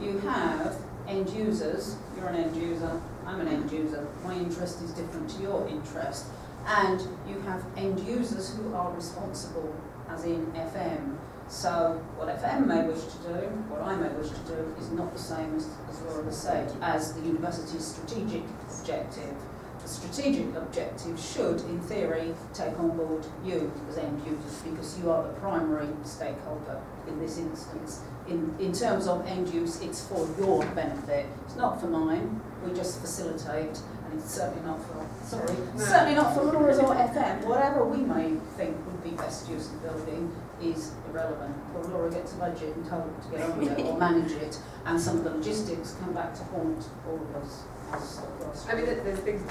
you have end users, you're an end user, I'm an end user, my interest is different to your interest, and you have end users who are responsible, as in FM. So what FM may wish to do, what I may wish to do, is not the same as Laura has said, as the university's strategic objective. The strategic objective should, in theory, take on board you as end users, because you are the primary stakeholder in this instance. In terms of end use, it's for your benefit. It's not for mine. We just facilitate, and it's certainly not for, certainly not for Laura's or FM. Whatever we may think would be best use of the building is irrelevant. Or Laura gets a budget and told to get on with it or manage it, and some of the logistics come back to haunt all of us. I mean, there's things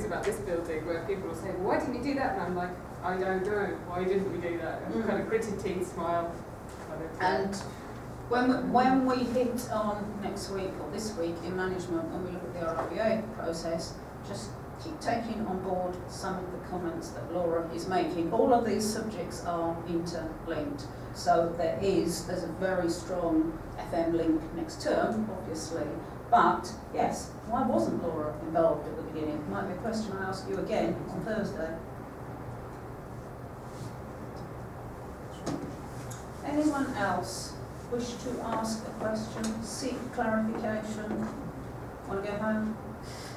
about this building where people will say, well, why didn't you do that? And I'm like, I don't know. Why didn't we do that? And kind of gritted teeth smile. And when we hit on next week or this week in management, when we look at the RIBA process, just keep taking on board some of the comments that Laura is making. All of these subjects are interlinked. So there's a very strong FM link next term, obviously. But, yes, why wasn't Laura involved at the beginning? Might be a question I ask you again on Thursday. Anyone else wish to ask a question, seek clarification? Want to go home?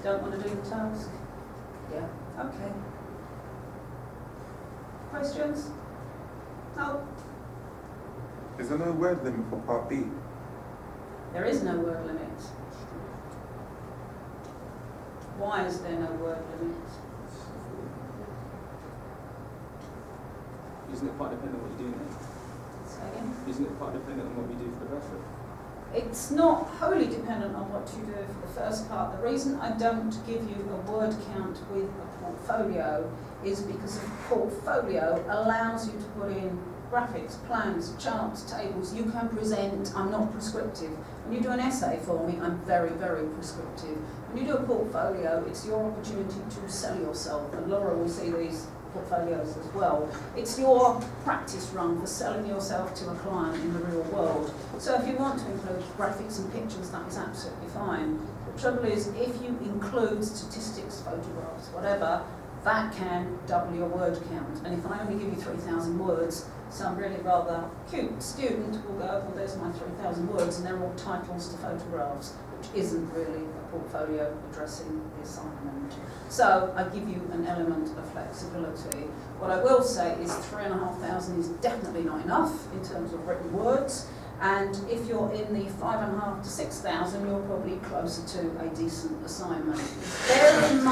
Don't want to do the task? Yeah, okay. Questions? No? Is there no word limit for Part B? There is no word limit. Why is there no word limit? Isn't it quite dependent on what you do now? Say again? Isn't it quite dependent on what we do for the rest of it? It's not wholly dependent on what you do for the first part. The reason I don't give you a word count with a portfolio is because a portfolio allows you to put in graphics, plans, charts, tables. You can present. I'm not prescriptive. When you do an essay for me, I'm very, very prescriptive. When you do a portfolio, it's your opportunity to sell yourself, and Laura will see these portfolios as well. It's your practice run for selling yourself to a client in the real world. So if you want to include graphics and pictures, that is absolutely fine. The trouble is, if you include statistics, photographs, whatever, that can double your word count. And if I only give you 3,000 words, some really rather cute student will go, well, there's my 3,000 words, and they're all titles to photographs, which isn't really a portfolio addressing the assignment. So I give you an element of flexibility. What I will say is 3,500 is definitely not enough in terms of written words, and if you're in the 5,500 to 6,000, you're probably closer to a decent assignment. Bear in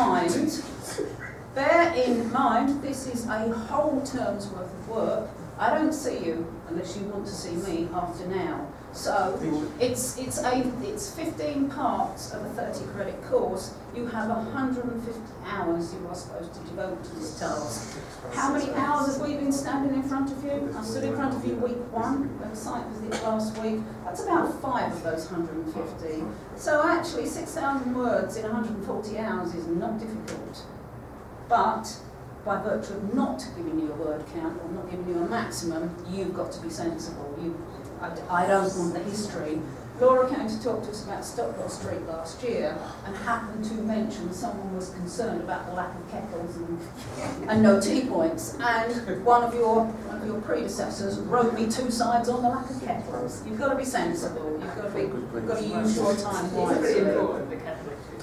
mind, this is a whole term's worth of work. I don't see you unless you want to see me after now. So it's 15 parts of a 30 credit course. You have 150 hours you are supposed to devote to this task. How many hours have we been standing in front of you? I stood in front of you week 1, when the site visit last week. That's about 5 of those 150. So actually 6,000 words in 140 hours is not difficult. But by virtue of not giving you a word count or not giving you a maximum, you've got to be sensible. I don't want the history. Laura came to talk to us about Stockwell Street last year and happened to mention someone was concerned about the lack of kettles and no tea points. And one of your predecessors wrote me 2 sides on the lack of kettles. You've got to be sensible. You've got to use your time wisely.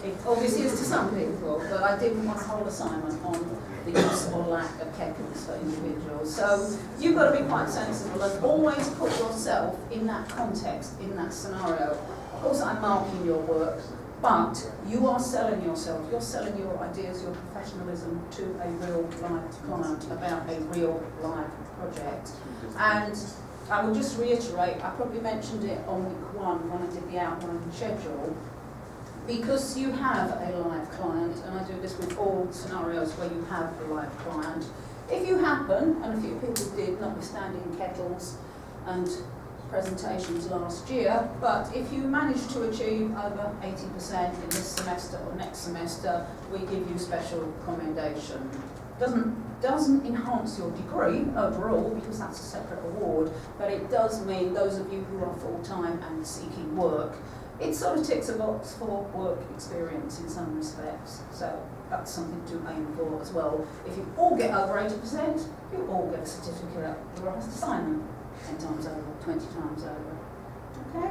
It obviously is to some people, but I didn't want a whole assignment on the use or lack of kettles for individuals. So you've got to be quite sensible and always put yourself in that context, in that scenario. Of course, I'm marking your work, but you are selling yourself. You're selling your ideas, your professionalism to a real life client about a real life project. And I will just reiterate, I probably mentioned it on week 1 when I did the outline schedule. Because you have a live client, and I do this with all scenarios where you have a live client, if you happen, and a few people did, notwithstanding kettles and presentations last year, but if you manage to achieve over 80% in this semester or next semester, we give you special commendation. Doesn't doesn't enhance your degree overall, because that's a separate award, but it does mean those of you who are full-time and seeking work, it sort of ticks a box for work experience in some respects. So that's something to aim for as well. If you all get over 80%, you all get a certificate. You're asked to sign them 10 times over, 20 times over. Okay?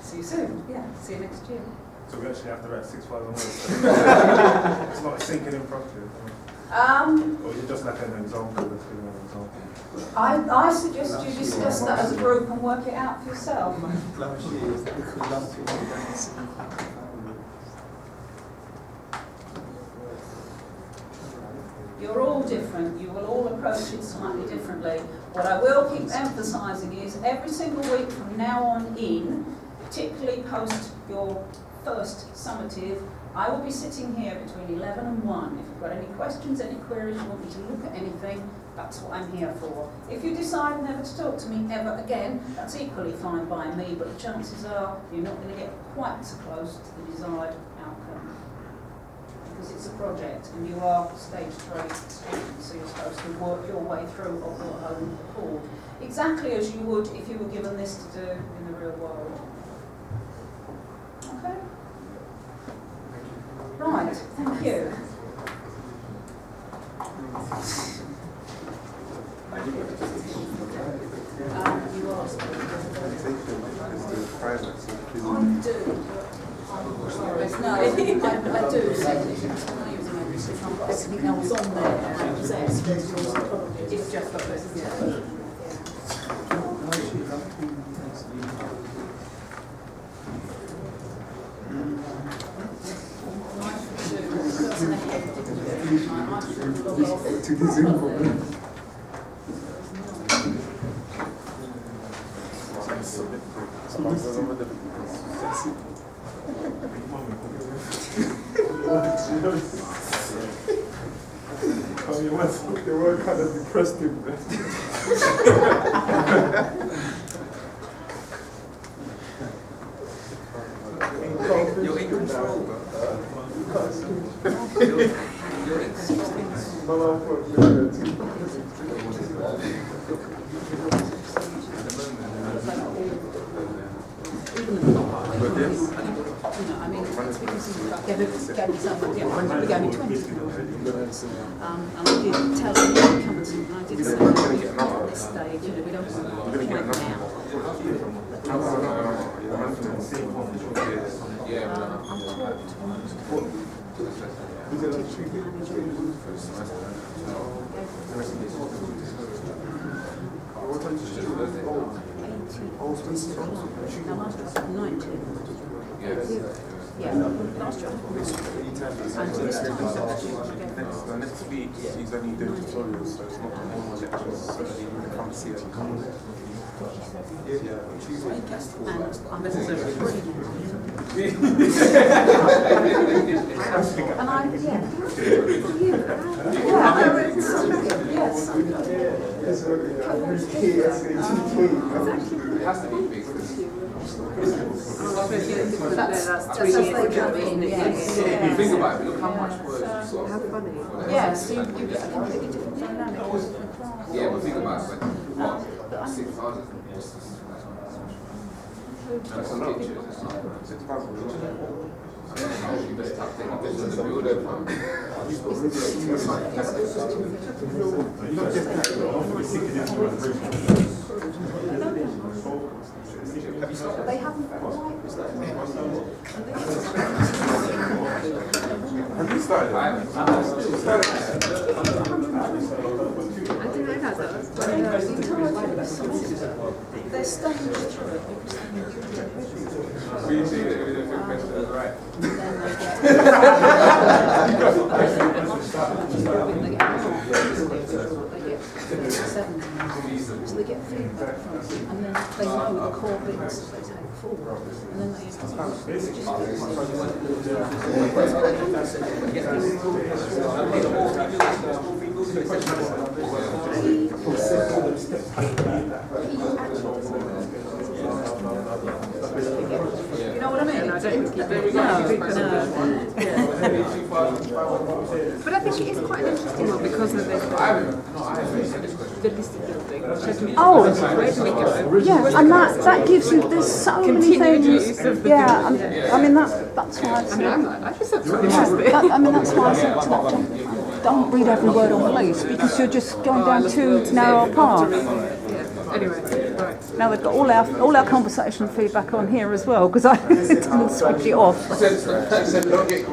See you soon. Yeah, see you next year. So we actually have to write 6,000 words. It's not sinking in properly. Or is it just like an example? Let's give an example. I suggest you discuss that as a group and work it out for yourself. You're all different. You will all approach it slightly differently. What I will keep emphasising is every single week from now on in, particularly post your first summative, I will be sitting here between 11 and 1. If you've got any questions, any queries, you want me to look at anything, that's what I'm here for. If you decide never to talk to me ever again, that's equally fine by me, but the chances are you're not going to get quite so close to the desired outcome. Because it's a project and you are stage 3 students, so you're supposed to work your way through of your own accord. Exactly as you would if you were given this to do in the real world. Okay? Right, thank you. You asked me. I do. I do send it. If I've got everything else on there, it's just got this. Yeah. They were kind of depressed him. You're in control, you're in I mean, it's because he gave me some, he gave me 20. And I did tell him to come to, and I did say at this stage, we don't want to play now. Yeah, last year. Next week, he's only doing tutorials, so it's not more lectures, so you can come see it. And I'm necessarily and I, It has to be big. that's just as they come in, If you think about it, look how much work you sort of. How funny. Yes, you get a completely different dynamic. Yeah, but think about it, like, what, 6,000? That's some pictures, it's not. 6,000. You best tuck them up into the building. They haven't quite. Have you started? I haven't. I didn't know that though. They're staying through it because We see that we don't feel pressure, right? So they get feedback from it, and then they know the core bits that they take forward, and then they you know what I mean? don't think There we it go. No. But I think it is quite an interesting one because of the listed building. Oh. Where do we go? Yeah, and that gives you, there's so many Continued things. use of the Yeah, building. I mean that's why I I mean, said. I'm like, I just thought it was interesting. I mean that's why I said to that, don't read every word on police because you're just going down too narrow a path. Yeah. Anyway, right. Now they've got all our conversation feedback on here as well because I didn't switch it off. Said, don't get